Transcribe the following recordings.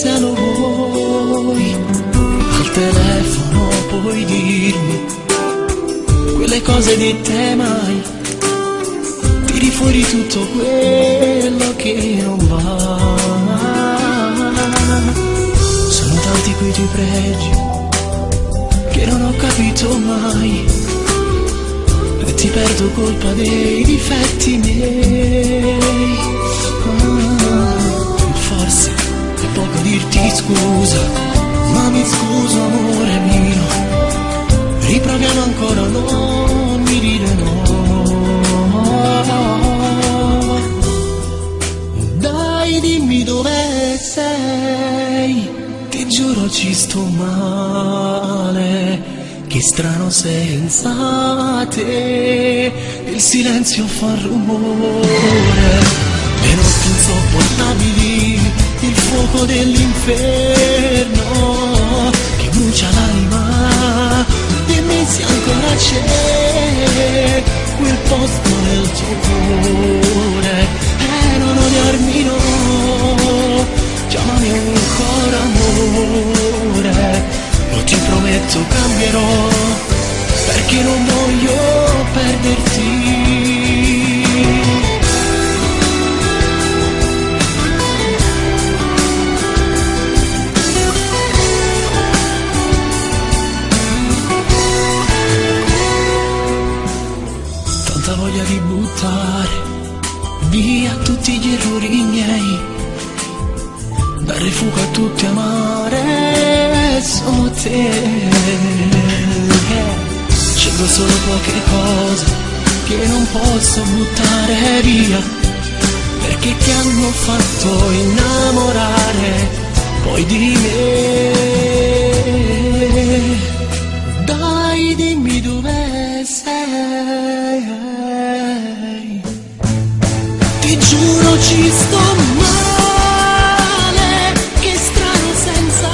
se lo vuoi. Al telefono puoi dirmi quelle cose dette mai, tiri fuori tutto quello che non va. Sono tanti quei tuoi pregi che non ho capito mai, e ti perdo colpa dei difetti miei. Forse è poco dirti scusa, ma mi scuso amore mio, riproviamo ancora, non mi dire no. Dai dimmi dove sei, ti giuro ci sto male, che strano senza te, il silenzio fa rumore, le notti insopportabili, il fuoco dell'inferno che brucia l'anima. Dimmi se ancora c'è quel posto nel tuo cuore, non odiarmi no, chiamami ancora amore, io ti prometto cambierò, perché non voglio perderti. Tanta voglia di buttare via tutti gli errori miei, dare fuoco a tutti, amare solo te. Scelgo solo poche cose che non posso buttare via, perché ti hanno fatto innamorare poi di me. Dai dimmi dove sei, ti giuro ci sto male, che strano senza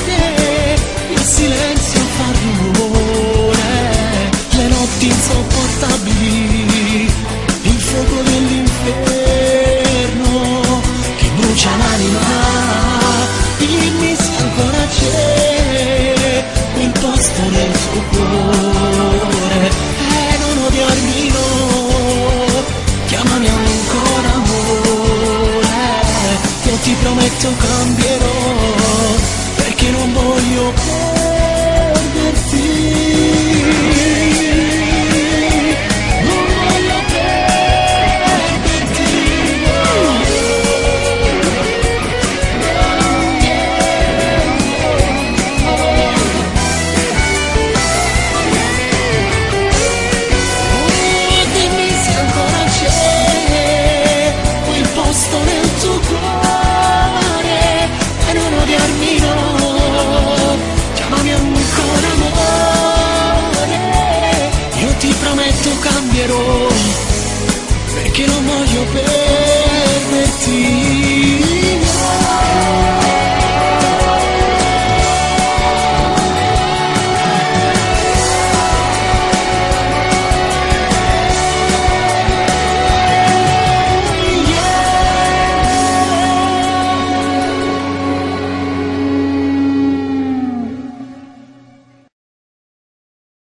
te, il silenzio fa rumore, le notti insopportabili, il fuoco dell'inferno che brucia l'anima. Dimmi se ancora c'è quel posto nel tuo cuore, non odiarmi no, chiamami ancora amore, io ti prometto cambierò, perché non voglio perderti. Non voglio perderti, dimmi se ancora c'è quel posto nel tuo cuore, e non odiarmi no, chiamami ancora amore, io ti prometto cambierò, perché non voglio perderti.